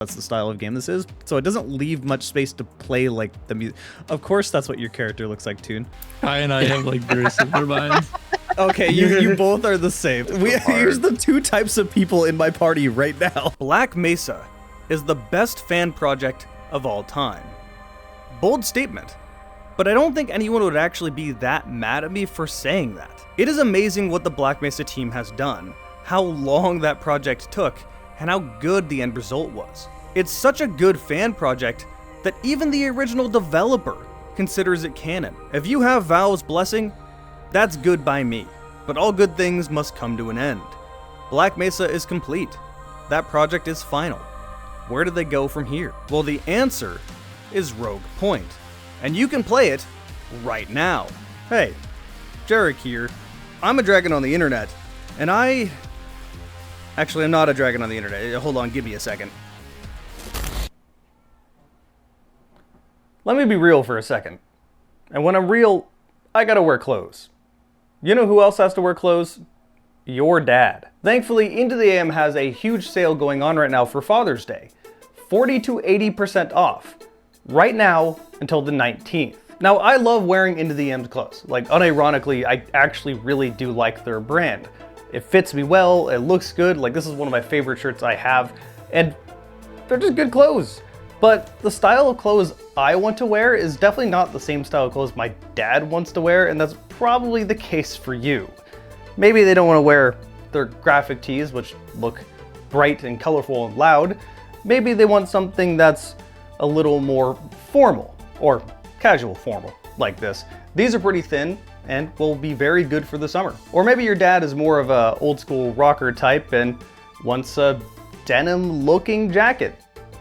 That's the style of game this is, so it doesn't leave much space to play like the music. Of course, that's what your character looks like, Toon. Kai and I have like very similar minds. Okay, you both are the same. Here's the two types of people in my party right now. Black Mesa is the best fan project of all time. Bold statement, but I don't think anyone would actually be that mad at me for saying that. It is amazing what the Black Mesa team has done, how long that project took, and how good the end result was. It's such a good fan project that even the original developer considers it canon. If you have Valve's blessing, that's good by me, but all good things must come to an end. Black Mesa is complete. That project is final. Where do they go from here? Well, the answer is Rogue Point, and you can play it right now. Hey, Jarek here. I'm a dragon on the internet, and Actually, I'm not a dragon on the internet. Hold on, give me a second. Let me be real for a second. And when I'm real, I gotta wear clothes. You know who else has to wear clothes? Your dad. Thankfully, IntoTheAM has a huge sale going on right now for Father's Day. 40 to 80% off. Right now until the 19th. Now, I love wearing IntoTheAM's clothes. Like, unironically, I actually really do like their brand. It fits me well, it looks good, like this is one of my favorite shirts I have, and they're just good clothes. But the style of clothes I want to wear is definitely not the same style of clothes my dad wants to wear, and that's probably the case for you. Maybe they don't want to wear their graphic tees, which look bright and colorful and loud. Maybe they want something that's a little more formal, or casual formal, like this. These are pretty thin, and will be very good for the summer. Or maybe your dad is more of a old school rocker type and wants a denim looking jacket.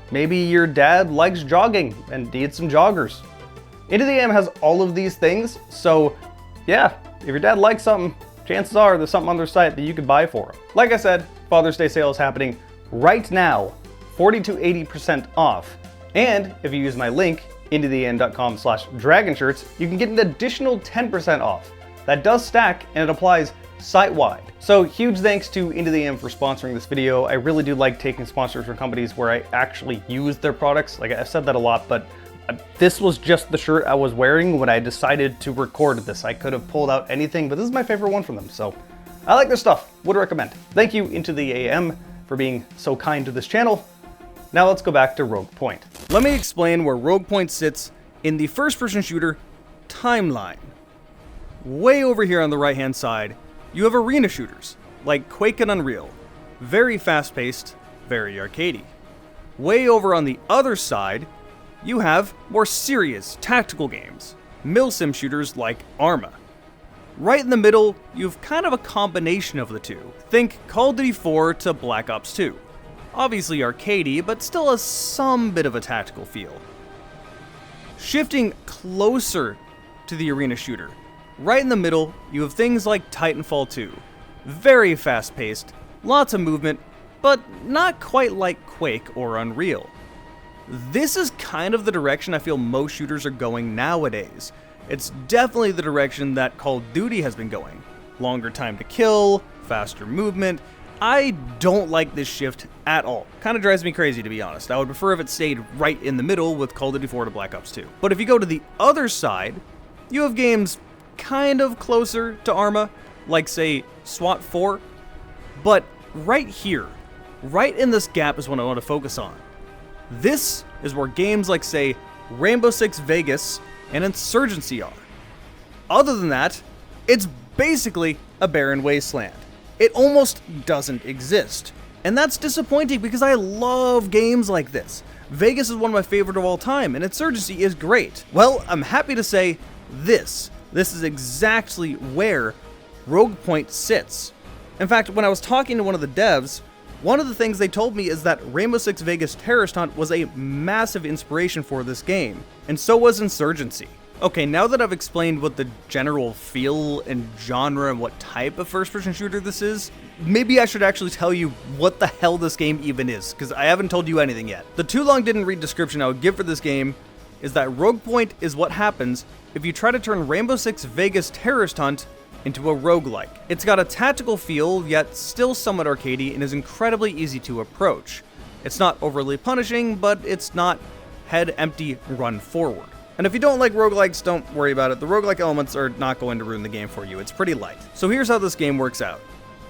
Maybe your dad likes jogging and needs some joggers. IntoTheAM has all of these things, so yeah, if your dad likes something, chances are there's something on their site that you could buy for him. Like I said, Father's Day sale is happening right now, 40 to 80% off. And if you use my link, IntoTheAM.com/dragonshirts, you can get an additional 10% off. That does stack and it applies site-wide. So huge thanks to IntoTheAM for sponsoring this video. I really do like taking sponsors from companies where I actually use their products. Like I've said that a lot, but this was just the shirt I was wearing when I decided to record this. I could have pulled out anything, but this is my favorite one from them. So I like their stuff, would recommend. Thank you IntoTheAM for being so kind to this channel. Now let's go back to Rogue Point. Let me explain where Rogue Point sits in the first-person shooter timeline. Way over here on the right-hand side, you have arena shooters, like Quake and Unreal. Very fast-paced, very arcadey. Way over on the other side, you have more serious tactical games, mil-sim shooters like Arma. Right in the middle, you have kind of a combination of the two. Think Call of Duty 4 to Black Ops 2. Obviously arcadey, but still has some bit of a tactical feel. Shifting closer to the arena shooter, right in the middle, you have things like Titanfall 2. Very fast-paced, lots of movement, but not quite like Quake or Unreal. This is kind of the direction I feel most shooters are going nowadays. It's definitely the direction that Call of Duty has been going. Longer time to kill, faster movement. I don't like this shift at all. Kind of drives me crazy, to be honest. I would prefer if it stayed right in the middle with Call of Duty 4 to Black Ops 2. But if you go to the other side, you have games kind of closer to Arma, like say SWAT 4. But right here, right in this gap is what I want to focus on. This is where games like say Rainbow Six Vegas and Insurgency are. Other than that, it's basically a barren wasteland. It almost doesn't exist. And that's disappointing because I love games like this. Vegas is one of my favorite of all time, and Insurgency is great. Well, I'm happy to say this is exactly where Rogue Point sits. In fact, when I was talking to one of the devs, one of the things they told me is that Rainbow Six Vegas Terrorist Hunt was a massive inspiration for this game, and so was Insurgency. Okay, now that I've explained what the general feel and genre and what type of first-person shooter this is, maybe I should actually tell you what the hell this game even is, because I haven't told you anything yet. The too long didn't read description I would give for this game is that Rogue Point is what happens if you try to turn Rainbow Six Vegas Terrorist Hunt into a roguelike. It's got a tactical feel, yet still somewhat arcadey, and is incredibly easy to approach. It's not overly punishing, but it's not head empty, run forward. And if you don't like roguelikes, don't worry about it. The roguelike elements are not going to ruin the game for you. It's pretty light. So here's how this game works out.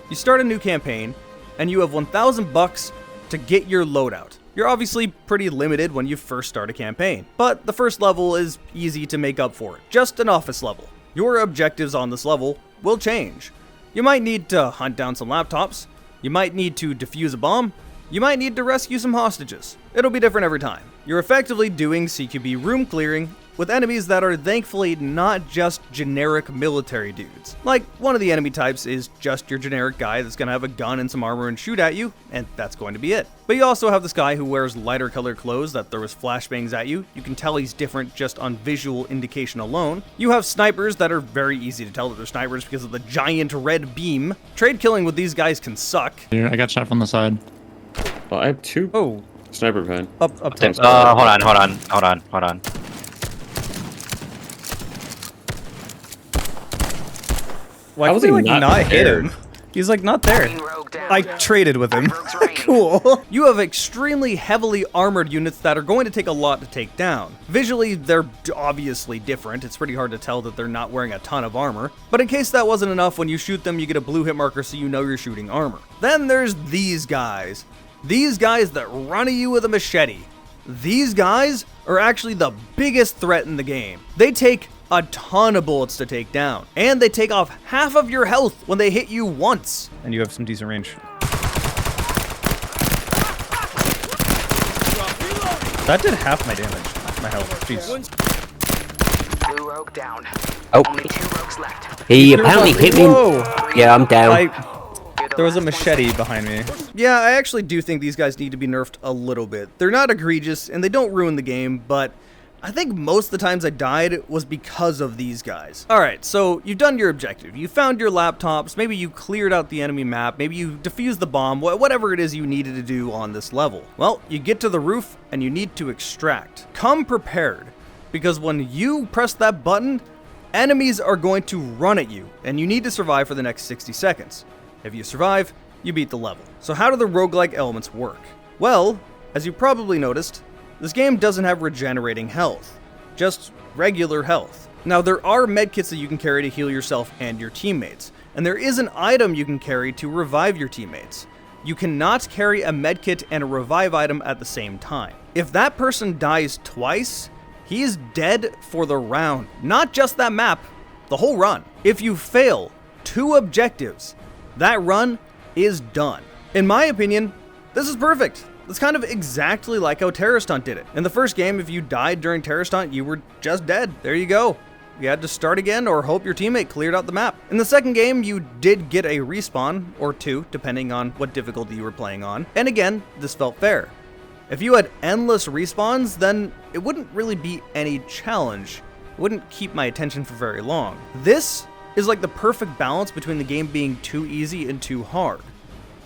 You start a new campaign, and you have 1,000 bucks to get your loadout. You're obviously pretty limited when you first start a campaign, but the first level is easy to make up for it. Just an office level. Your objectives on this level will change. You might need to hunt down some laptops. You might need to defuse a bomb. You might need to rescue some hostages. It'll be different every time. You're effectively doing CQB room clearing with enemies that are thankfully not just generic military dudes. Like, one of the enemy types is just your generic guy that's gonna have a gun and some armor and shoot at you, and that's going to be it. But you also have this guy who wears lighter colored clothes that throws flashbangs at you. You can tell he's different just on visual indication alone. You have snipers that are very easy to tell that they're snipers because of the giant red beam. Trade killing with these guys can suck. Here, I got shot from the side. I have two sniper behind. Up top. Hold on. Why was he like not hit him? He's like not there. I traded with him. Cool. You have extremely heavily armored units that are going to take a lot to take down. Visually, they're obviously different. It's pretty hard to tell that they're not wearing a ton of armor. But in case that wasn't enough, when you shoot them, you get a blue hit marker so you know you're shooting armor. Then there's these guys. These guys that run at you with a machete. These guys are actually the biggest threat in the game. They take a ton of bullets to take down, and they take off half of your health when they hit you once. And you have some decent range. That did half my damage, my health. Jeez. Blue rogue down. Oh. Only 2 rogues left. He apparently hit me. Whoa. Yeah, I'm down. There was a machete behind me. Yeah, I actually do think these guys need to be nerfed a little bit. They're not egregious, and they don't ruin the game, but I think most of the times I died was because of these guys. Alright, so you've done your objective. You found your laptops, maybe you cleared out the enemy map, maybe you defused the bomb, whatever it is you needed to do on this level. Well, you get to the roof, and you need to extract. Come prepared, because when you press that button, enemies are going to run at you, and you need to survive for the next 60 seconds. If you survive, you beat the level. So how do the roguelike elements work? Well, as you probably noticed, this game doesn't have regenerating health, just regular health. Now there are medkits that you can carry to heal yourself and your teammates, and there is an item you can carry to revive your teammates. You cannot carry a medkit and a revive item at the same time. If that person dies twice, he is dead for the round, not just that map, the whole run. If you fail 2 objectives, that run is done. In my opinion, this is perfect. It's kind of exactly like how Terrorist Hunt did it. In the first game, if you died during Terrorist Hunt, you were just dead. There you go. You had to start again or hope your teammate cleared out the map. In the second game, you did get a respawn, or 2, depending on what difficulty you were playing on. And again, this felt fair. If you had endless respawns, then it wouldn't really be any challenge. It wouldn't keep my attention for very long. This is like the perfect balance between the game being too easy and too hard.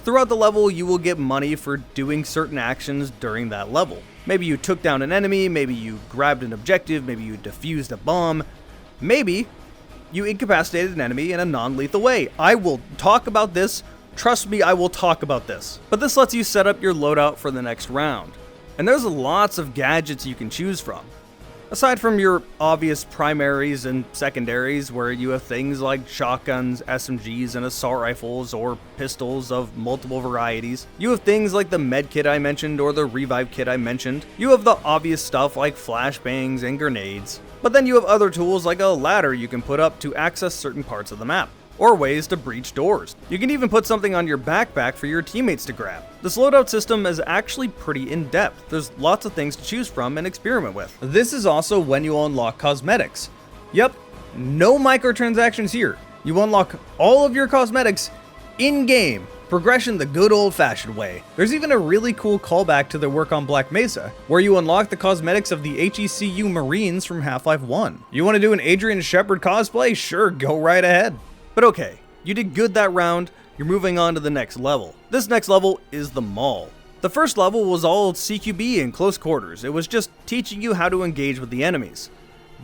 Throughout the level, you will get money for doing certain actions during that level. Maybe you took down an enemy, maybe you grabbed an objective, maybe you defused a bomb, maybe you incapacitated an enemy in a non-lethal way. I will talk about this. Trust me, I will talk about this. But this lets you set up your loadout for the next round. And there's lots of gadgets you can choose from. Aside from your obvious primaries and secondaries, where you have things like shotguns, SMGs, and assault rifles, or pistols of multiple varieties, you have things like the med kit I mentioned or the revive kit I mentioned. You have the obvious stuff like flashbangs and grenades. But then you have other tools like a ladder you can put up to access certain parts of the map, or ways to breach doors. You can even put something on your backpack for your teammates to grab. This loadout system is actually pretty in-depth. There's lots of things to choose from and experiment with. This is also when you unlock cosmetics. Yep, no microtransactions here. You unlock all of your cosmetics in-game. Progression the good old-fashioned way. There's even a really cool callback to their work on Black Mesa, where you unlock the cosmetics of the HECU Marines from Half-Life 1. You want to do an Adrian Shepard cosplay? Sure, go right ahead. But okay, you did good that round, you're moving on to the next level. This next level is the mall. The first level was all CQB in close quarters. It was just teaching you how to engage with the enemies.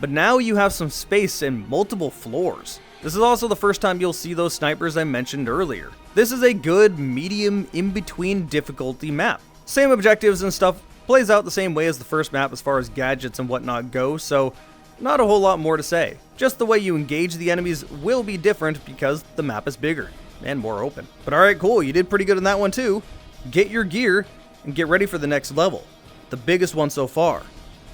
But now you have some space and multiple floors. This is also the first time you'll see those snipers I mentioned earlier. This is a good medium in-between difficulty map. Same objectives and stuff, plays out the same way as the first map as far as gadgets and whatnot go, so not a whole lot more to say. Just the way you engage the enemies will be different because the map is bigger and more open. But alright, cool, you did pretty good in that one too. Get your gear and get ready for the next level. The biggest one so far,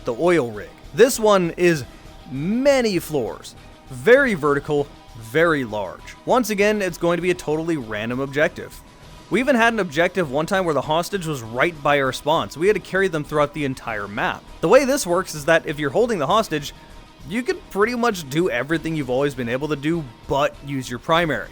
the oil rig. This one is many floors, very vertical, very large. Once again, it's going to be a totally random objective. We even had an objective one time where the hostage was right by our spawn, so we had to carry them throughout the entire map. The way this works is that if you're holding the hostage, you can pretty much do everything you've always been able to do, but use your primary.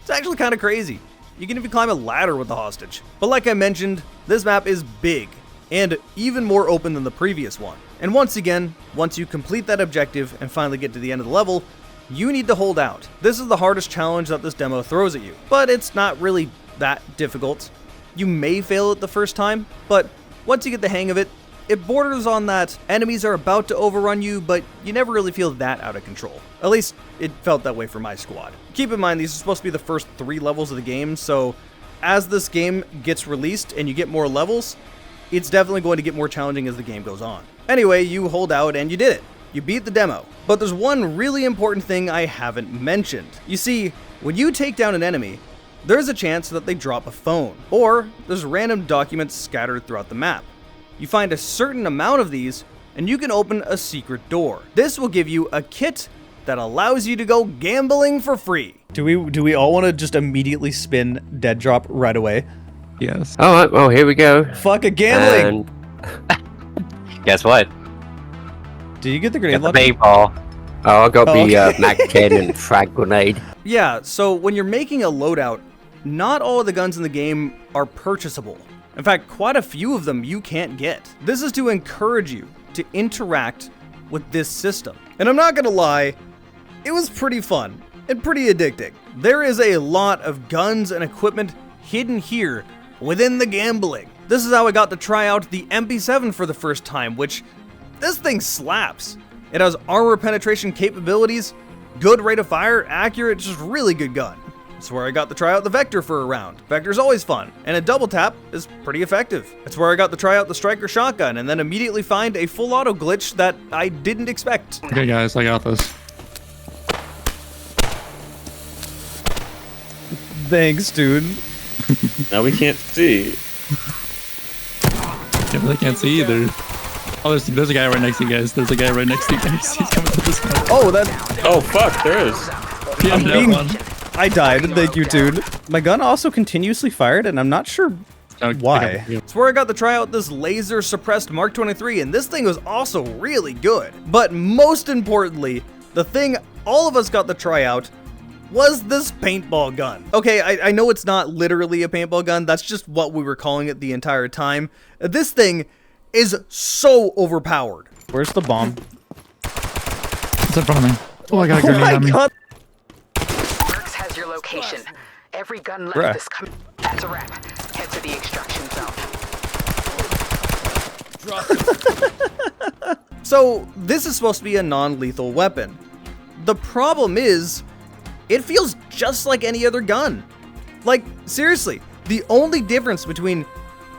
It's actually kind of crazy. You can even climb a ladder with the hostage. But like I mentioned, this map is big, and even more open than the previous one. And once again, once you complete that objective and finally get to the end of the level, you need to hold out. This is the hardest challenge that this demo throws at you, but it's not really that difficult. You may fail it the first time, but once you get the hang of it, it borders on that enemies are about to overrun you, but you never really feel that out of control. At least, it felt that way for my squad. Keep in mind, these are supposed to be the first 3 levels of the game, so as this game gets released and you get more levels, it's definitely going to get more challenging as the game goes on. Anyway, you hold out and you did it. You beat the demo. But there's one really important thing I haven't mentioned. You see, when you take down an enemy, there's a chance that they drop a phone, or there's random documents scattered throughout the map. You find a certain amount of these, and you can open a secret door. This will give you a kit that allows you to go gambling for free. Do we all want to just immediately spin dead drop right away? Yes. Oh, here we go. Fuck a gambling! Guess what? Do you get the grenade Got the launcher? paintball. Oh, I got Oh, the okay. mag cannon and frag grenade. Yeah, so when you're making a loadout, not all of the guns in the game are purchasable. In fact, quite a few of them you can't get. This is to encourage you to interact with this system. And I'm not gonna lie, it was pretty fun and pretty addicting. There is a lot of guns and equipment hidden here within the gambling. This is how I got to try out the MP7 for the first time, which this thing slaps. It has armor penetration capabilities, good rate of fire, accurate, just really good gun. It's where I got to try out the Vector for a round. Vector's always fun, and a double tap is pretty effective. It's where I got to try out the Striker shotgun and then immediately find a full auto glitch that I didn't expect. Okay, guys, I got this. Thanks, dude. Now we can't see. I really can't see either. Oh, there's a guy right next to you guys. There's a guy right next to you guys. He's coming to this guy. Oh, that... Oh fuck, there is. Yeah, I'm that being- one. I died, thank you, dude. My gun also continuously fired, and I'm not sure Okay, why. yeah. It's where I got to try out this laser suppressed Mark 23, and this thing was also really good. But most importantly, the thing all of us got to try out was this paintball gun. Okay, I know it's not literally a paintball gun, that's just what we were calling it the entire time. This thing is so overpowered. Where's the bomb? It's in front of me. Oh, I got a grenade on me. God. Works has your location. Every gun left Bruh. is coming. That's a wrap. Head to the extraction zone. So, this is supposed to be a non-lethal weapon. The problem is, it feels just like any other gun. Like, seriously, the only difference between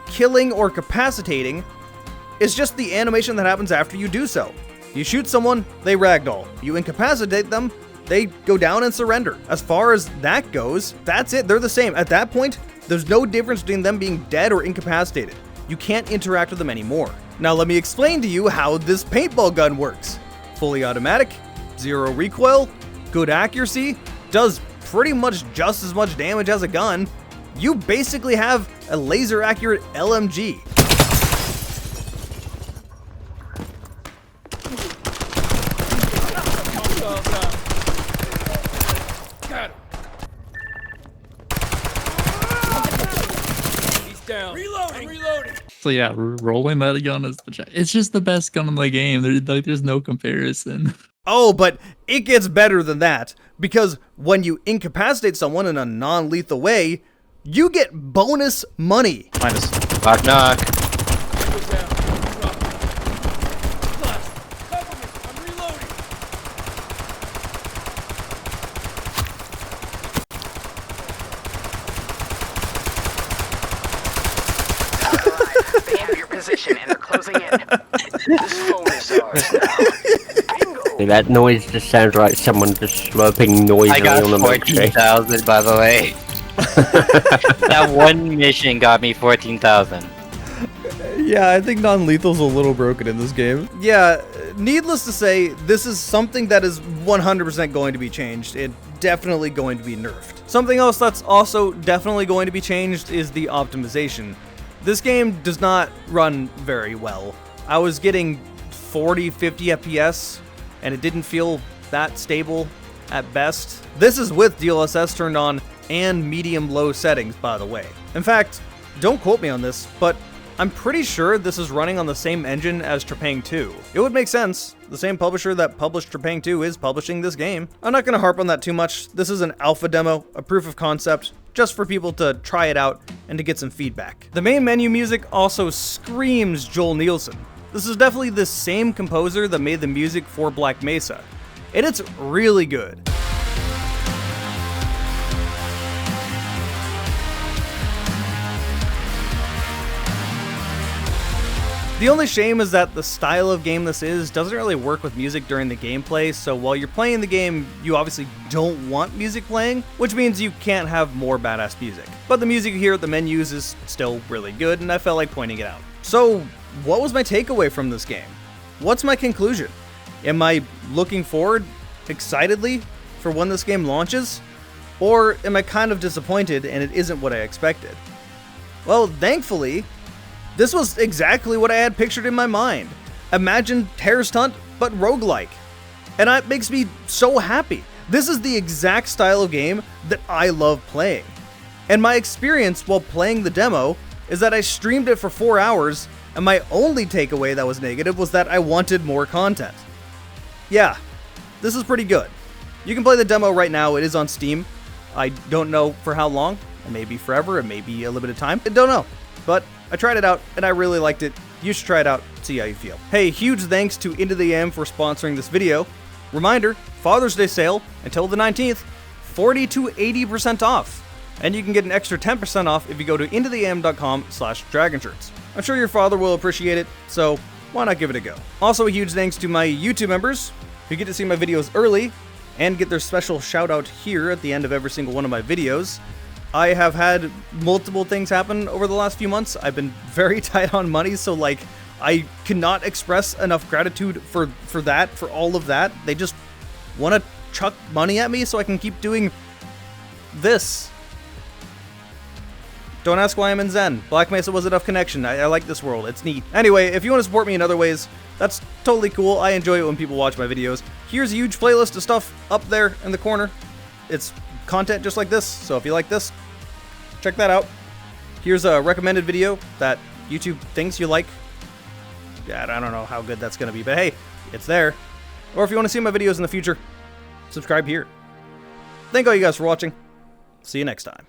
killing or capacitating is just the animation that happens after you do so. You shoot someone, they ragdoll. You incapacitate them, they go down and surrender. As far as that goes, that's it, they're the same. At that point, there's no difference between them being dead or incapacitated. You can't interact with them anymore. Now let me explain to you how this paintball gun works. Fully automatic, zero recoil, good accuracy, does pretty much just as much damage as a gun. You basically have a laser accurate LMG. So yeah, rolling that gun is it's just the best gun in the game. There's no comparison. Oh, but it gets better than that, because when you incapacitate someone in a non-lethal way, you get bonus money. Minus. Knock, knock. closing in. This phone is ours now. Bingo. Dude, that noise just sounds like someone just slurping noisily I got on a milkshake. 14,000, by the way. That one mission got me 14,000. Yeah, I think non-lethal's a little broken in this game. Yeah, needless to say, this is something that is 100% going to be changed. It's definitely going to be nerfed. Something else that's also definitely going to be changed is the optimization. This game does not run very well. I was getting 40, 50 FPS, and it didn't feel that stable at best. This is with DLSS turned on and medium-low settings, by the way. In fact, don't quote me on this, but I'm pretty sure this is running on the same engine as Trepang 2. It would make sense. The same publisher that published Trepang 2 is publishing this game. I'm not going to harp on that too much. This is an alpha demo, a proof of concept, just for people to try it out and to get some feedback. The main menu music also screams Joel Nielsen. This is definitely the same composer that made the music for Black Mesa, and it's really good. The only shame is that the style of game this is doesn't really work with music during the gameplay, so while you're playing the game, you obviously don't want music playing, which means you can't have more badass music. But the music here at the menus is still really good, and I felt like pointing it out. So, what was my takeaway from this game? What's my conclusion? Am I looking forward excitedly for when this game launches? Or am I kind of disappointed and it isn't what I expected? Well, thankfully, this was exactly what I had pictured in my mind. Imagine Terrorist Hunt, but roguelike. And that makes me so happy. This is the exact style of game that I love playing. And my experience while playing the demo is that I streamed it for 4 hours, and my only takeaway that was negative was that I wanted more content. Yeah, this is pretty good. You can play the demo right now. It is on Steam. I don't know for how long. It may be forever. It may be a limited time. I don't know. But I tried it out, and I really liked it. You should try it out, see how you feel. Hey, huge thanks to IntoTheAM for sponsoring this video. Reminder, Father's Day sale until the 19th, 40 to 80% off. And you can get an extra 10% off if you go to IntoTheAM.com/dragonshirts. I'm sure your father will appreciate it, so why not give it a go? Also, a huge thanks to my YouTube members who get to see my videos early and get their special shout out here at the end of every single one of my videos. I have had multiple things happen over the last few months. I've been very tight on money, so like I cannot express enough gratitude for that, for all of that. They just want to chuck money at me so I can keep doing this. Don't ask why I'm in Zen. Black Mesa was enough connection. I like this world. It's neat. Anyway, if you want to support me in other ways, that's totally cool. I enjoy it when people watch my videos. Here's a huge playlist of stuff up there in the corner. It's content just like this, so if you like this, check that out. Here's a recommended video that YouTube thinks you like. Yeah, I don't know how good that's going to be, but hey, it's there. Or if you want to see my videos in the future, subscribe here. Thank all you guys for watching. See you next time.